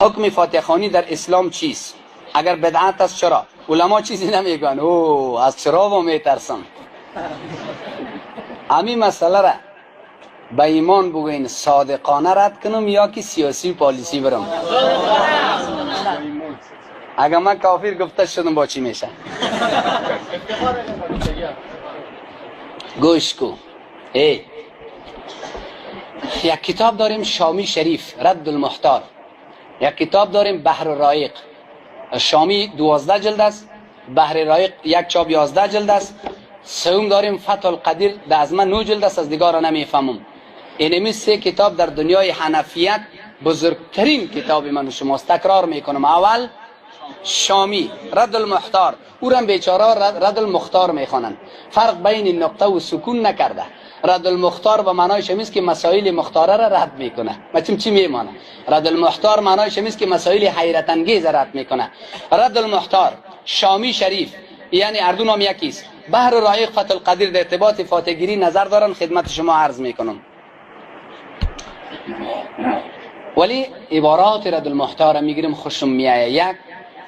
حکم فاتحه خوانی در اسلام چیست؟ اگر بدعت است چرا؟ علما چیزی نمیگن. او از چرا و میترسم. همین مسئله را به ایمان بگوین صادقانه رد کنم یا که سیاسی پالیسی برم. اگر من کافر گفته شدم با چی میشه؟ گوش کو. یک کتاب داریم شامی شریف رد المحتار، یک کتاب داریم بحر رایق. شامی 12 جلد است، بحر رایق یک چاپ 11 جلد است. سوم داریم فتح القدیر از من 9 جلد است، از دیگه را نمیفهمم. اینمی سه کتاب در دنیای حنفیت بزرگترین کتاب من و شماست. تکرار میکنم. اول شامی رد المحتار، او را بیچاره رد المختار میخوانند. فرق بین نقطه و سکون نکرده. رد المختار به معنای شمیست که مسائل مختاره را رد میکنه. مثلا چی میمانه؟ رد المختار معنای شمیست که مسائل حیرت انگیز رد میکنه. رد المختار شامی شریف یعنی اردو نام یکیست. بحر رایق فتح القدیر در ارتباط فاتحه گیری نظر دارن، خدمت شما عرض میکنم. ولی عبارات رد المحتار میگیرم خوشم میایه. یک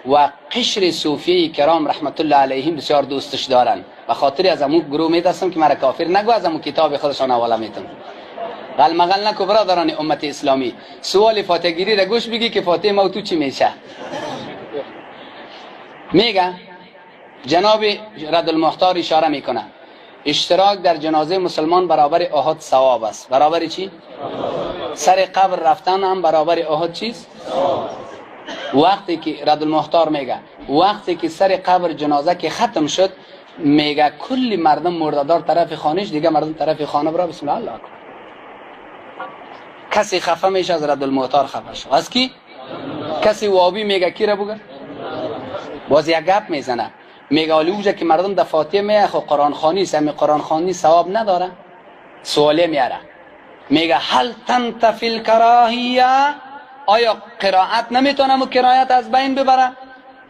و قشر صوفیه کرام رحمت الله علیهم بسیار دوستش دارن. به خاطر از امو گروه میدستم که مرا کافر نگو، از امو کتاب خودشان حواله میتون. غل مغل نکو برادران امت اسلامی. سوال فاتحه گیری را گوش بگی که فاتحه ما تو چی میشه. میگه جناب رد المحتار اشاره میکنه اشتراک در جنازه مسلمان برابر احد ثواب است. برابر چی؟ سر قبر رفتن هم برابر احد چیست؟ وقتی که رد المحتار میگه وقتی که سر قبر جنازه که ختم شد، میگه کلی مردم مرددار طرف خانهش، دیگه مردم طرف خانه برا بسم الله اکبر. کسی خفه میشه از رد المحتار خفه شد. از کی؟ کسی وابی میگه کی را بگه؟ باز یک گپ میزنه میگه اولوجه که مردم در فاتحه میگه خب قرآن خوانی است، همین قرآن خوانی ثواب نداره. سواله میاره میگه هل تنتفی الکراهیه، آیا قرائت نمیتونم و قرائت از بین ببره؟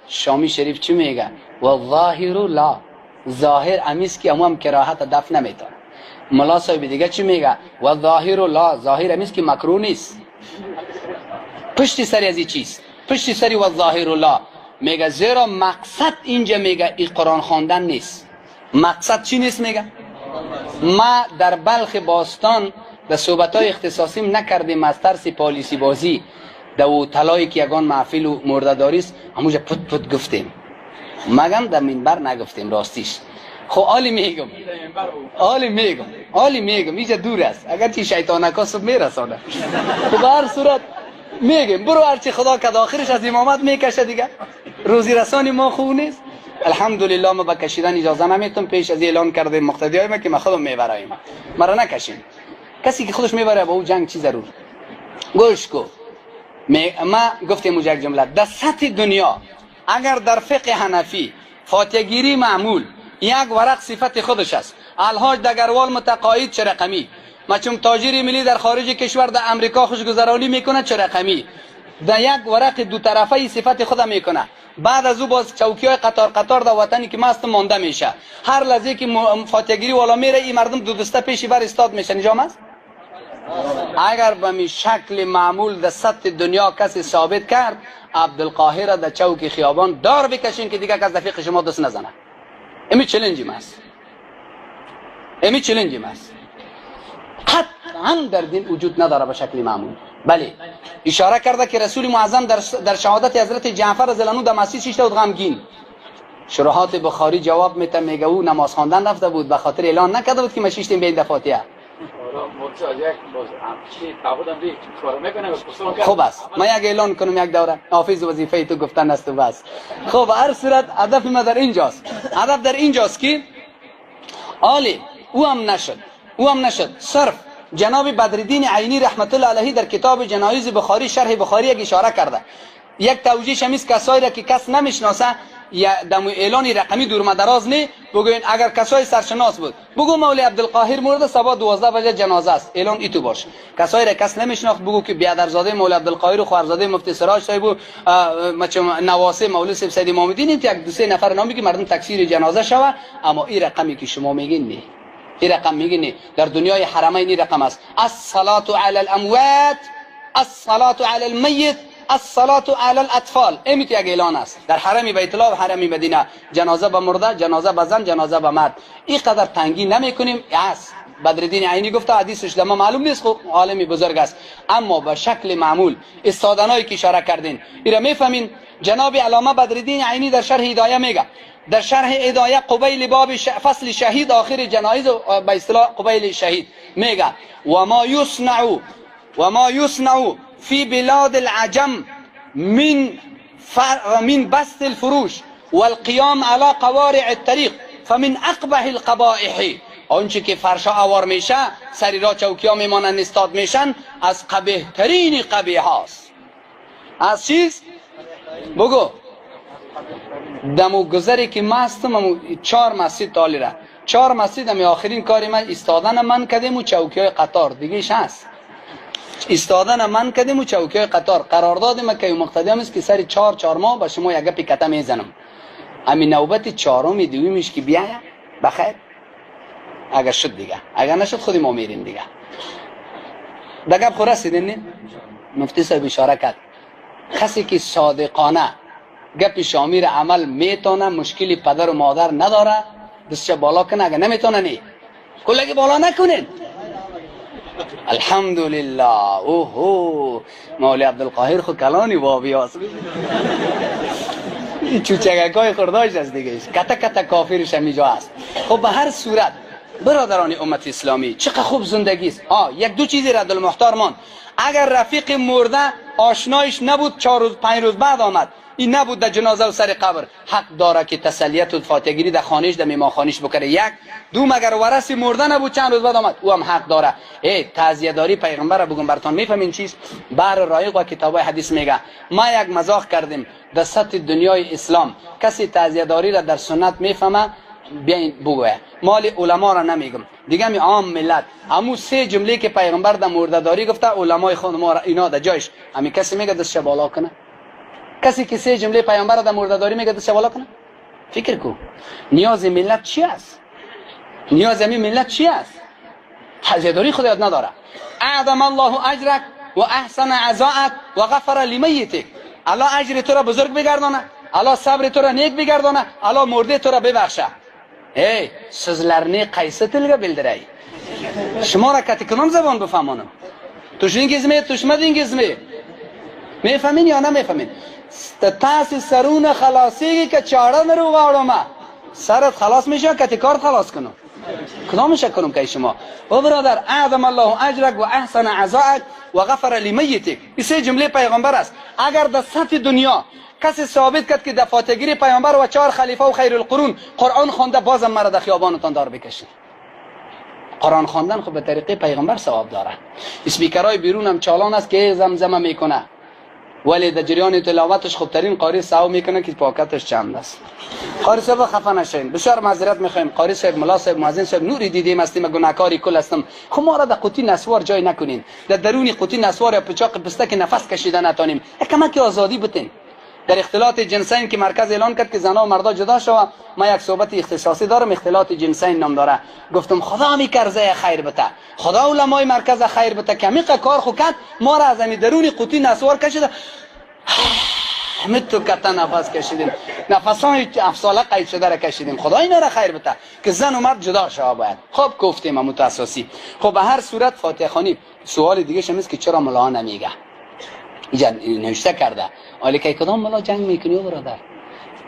شامی شریف چی میگه؟ و ظاهر لا، ظاهر امیست که هم کراهت دفع نمیتونه. ملا صاحب دیگه چی میگه؟ و ظاهر لا، ظاهر امیست که مکروه نیست. پشت سری از این چیست؟ پشت سری و ظاهر لا میگه زیرا مقصد اینجا میگه این قرآن خواندن نیست. مقصد چی نیست میگه؟ ما در بلخ باستان در صحبت‌های اختصاصیم نکردیم از ترس پالیسی بازی در طلایی که یگان محفل و مرده‌داری است، همونجا پت پت گفتیم. مگم در منبر نگفتیم راستیش. خب عالی میگم اینجا دور است، اگر چی شیطانکا صبح میرسانه. خب هر صورت میگم برو هرچی خدا کد آخرش از امامت میکشه دیگه. روزی رسانی ما خوب نیست. الحمدلله ما با کشیدن اجازه نمیتون. پیش از اعلان کرده مقتدیای ما که ما خودم میبرایم، مرا نکشیم. کسی که خودش میبره با او جنگ چی ضرور. گوش کو. ما گفتیم یک جمله در سطح دنیا اگر در فقه حنفی فاتحه گیری معمول یک ورق صفت خودش است. الحاج دگروال متقاعد چه رقمی، مچم تاجر ملی در خارج کشور در امریکا خوشگذرانی میکنه چه رقمی، در یک ورق دو طرفه صفت خود میکنه. بعد از او باز چوکی های قطار در وطنی که مست مانده میشه. هر لحظه که فاتحه گیری والا میره این مردم دو دسته پیشی بر استاد میشن. نجام است. اگر به می شکل معمول در سطح دنیا کسی ثابت کرد، عبدالقاهر در چوک خیابان دار بکشین که دیگه کس در فقه شما دست نزنه. امی چلنجی ماست. قطعا در دین وجود نداره به شکل معمول. بله اشاره کرده که رسول معظم در شهادت حضرت جعفر رضی الله عنه در مسجد شیشته بود غمگین. شروحات بخاری جواب میده میگه او نماز خواندن رفته بود، به خاطر اعلان نکرده بود که ما شیشتیم بین فاتحه. خوب است ما یک اعلان کنم یک دوره حافظ وظیفه تو گفتن است و بس. خب هر صورت هدف ما در اینجاست که عالی او هم نشد. صرف جناب بدرالدین عینی رحمت الله علیه در کتاب جنایز بخاری شرح بخاری یک اشاره کرده. یک توجیه شمیز کسایی را که کس نمیشناسه یا دم اعلان رقمی دور مدراز نه بگوین. اگر کسای سرشناس بود بگو مولوی عبدالقاهر مرده صبح 12 بجه جنازه است، اعلان ایتو باش. کسایی را کس نمیشناخت بگو که بیادرزاده مولوی عبدالقاهر و خواهرزاده مفتی سراج صاحب و نواسه مولوی سید امام الدین، یک دو سه نفر نام بگی مردم تکثیر جنازه شوه. اما این رقمی که شما میگین نه، این رقم میگین در دنیای حرمین این رقم است. الصلاه علی الاموات، الصلاه علی المیت، الصلاة علی الاطفال. این یک اعلان است در حرم بیت الله و حرم مدینه، جنازه به مرده، جنازه به زن، جنازه به مرد. این قدر تنگی نمیکنیم. است بدرالدین عینی گفته، حدیثش لما معلوم نیست، خب عالمی بزرگ است، اما به شکل معمول استادانایی که اشاره کردین ایرا میفهمین. جناب علامه بدرالدین عینی در شرح هدایه میگه، در شرح هدایه قبیل باب فصل شهید آخر جنایز به اصطلاح قبیل شهید میگه و ما یصنع فی بلاد العجم من بسط الفروش والقیام على قوارع الطریق فمن اقبح القبائح. آنچه که فرشا اوار میشه، سری را چوکیا میمانند استاد میشن، از قبیح ترین قبیح هاست. از چیز بگو دمو گذری که ما هستم 4 مسجد تالی را 4 مسجد همی آخرین کاری من ایستادن من کردیم و چوکی های قطار دیگهش هست. ایستادن من کردیم و چوکی های قطار قرارداد ما که مقتدی هم است که سری 4 ماه با شما یک پیکته میزنم. همین نوبت 4م دویمش که بیایه بخیر، اگر شد دیگه، اگر نشد خودی ما میریم دیگه. دگه خور رسیدین؟ مفتی صاحب اشاره کرد، کسی که صادقانه گپ شامیر عمل میتونه، مشکلی پدر و مادر نداره، دستش بالا کنه. اگر نمیتونه نی کلگی بالا نکنین. الحمدلله. اوهو مولی عبدالقاهر خو کلانی وابی هست، این چوچگکای خورداش است دیگه، کتا کتا کافرش همیجا هست. خب به هر صورت برادران امت اسلامی چقدر خوب زندگی است. یک دو چیزی را دل محتار ماند. اگر رفیق مرده آشنایش نبود 4 روز 5 روز بعد آمد، این نبود در جنازه و سر قبر، حق داره که تسلیت و فاتحگیری در خانهش در میمانخانهش بکنه. 1 2 مگر ورث مرده نبود چند روز بعد آمد، او هم حق داره. تعزیه داری پیغمبر بگم براتون میفهمین چیز. بر رایق و کتاب حدیث میگه ما یک مزاح کردیم در سطح دنیای اسلام، کسی تعزیه داری را در سنت میفهمه بیاین بگوه، مال علما را نمیگم دیگه، می عام ملت. همون 3 جمله که پیغمبر در مرده‌داری گفته علمای خود ما را اینا در جایش، همین کسی میگه دستش بالا کنه؟ کسی که 3 جمله پیامبر در مرده‌داری میگه دست بالا کنه؟ فکر کو نیاز ملت چی است؟ نیاز همین ملت چی است؟ تعزیه‌داری خود یاد نداره. اعظم الله اجرک و احسن عزاءک و غفر لمیتک. الله اجر تو را بزرگ بگردانه، الله صبر تو را نیک بگردانه، الله مرده تو را ببخشه. sizlarni qaysi tilga bildiray? شما را کتی کنم زبان بفهمانم. توشینگیزمی توشمدینگیزمی میفهمین یا نمیفهمین؟ تاسی سرون خلاصی که چاره نرو واردم سرت خلاص میشه کتی کارت خلاص کنم. کدامش کنم که شما؟ و برادر اعظم الله اجرک و احسن عزاءک و غفر لمیتک. این 3 جمله پیغمبر است. اگر در سطح دنیا کسی ثابت کرد که دفاتگیری پیامبر و 4 خلیفه و خیر القرون قرآن خوانده، بازم مرا در خیابانتان دار بکشید. قرآن خواندن خب به طریقه پیغمبر ثواب داره. اسپیکرای بیرون هم چالان است که زمزمه میکنه، ولی در جریان تلاوتش خوبترین قاری ثواب میکنه که پاکتش چند است. قاری صاحب خفه نشین، بسیار معذرت میخوایم. قاری صاحب، ملا صاحب، مؤذن صاحب، نوری دیدیم هستیم، گناهکاری کل هستم. خب ما را در قوطی نسوار جای نکنین، در درون قوطی نسوار یا پچاق پستک نفس کشیدن نتونیم. کمک آزادی بتین. در اختلاط جنسین که مرکز اعلان کرد که زنا و مردا جدا شوه، ما یک صحبت اختصاصی دارم، اختلاط جنسین نام داره. گفتم خدا می کرزه خیر بته، خدا علمای مرکز خیر بته که میقه کار خو کرد، ما را از درون قوطی نسوار کشیده، همه تو کتا نفس کشیدیم، نفسان 7 ساله قید شده را کشیدیم. خدا اینا را خیر بته که زن و مرد جدا شوه باید. خب گفتیم متاساسی. خب به هر صورت فاتحه خوانی. سوال دیگه شمیست که چرا ملا نمیگه؟ اینجا نوشته کرده ولی که کدام ملا جنگ میکنی برادر؟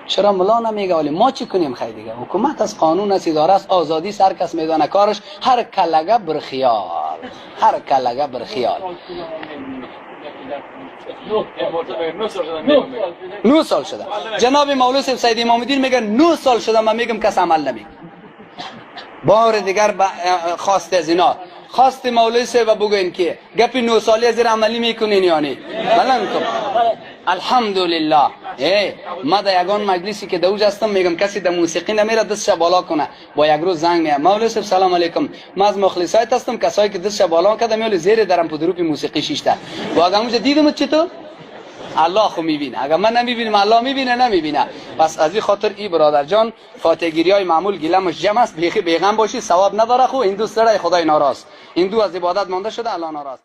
چرا ملا نمیگه؟ ولی ما چی کنیم؟ خیلی دیگه حکومت از قانون است، اداره است، آزادی، سر کس میدانه کارش، هر کلگه بر خیال، هر کلگه بر خیال. 9 سال شده جناب مولوی صاحب سید امام الدین میگن 9 سال شده، من میگم کس عمل نمیکنه. بار دیگر خواست از اینا، خواست مولوی صاحب بگوین که گپی 9 سالی از عملی میکنین یعنی بلند کن. الحمدلله. ما در یگان مجلسی که دوج هستم میگم کسی در موسیقی نمیره دستش بالا کنه، با یک روز زنگ میاد مولوی صاحب سلام علیکم، ما از مخلصایت هستم، کسایی که دستش بالا کرده میول زیر درم پدروپ موسیقی شیشته. واقعا اونجا دیدم چطور الله خو میبینه، اگر من نمیبینم الله میبینه نمیبینه. پس از این خاطر ای برادر جان فاتحگیری های معمول گیلمش جمع است، بیغم باشی ثواب نداره. خو هندو سره خدای ناراض، هندو از عبادت مانده شده الله ناراض.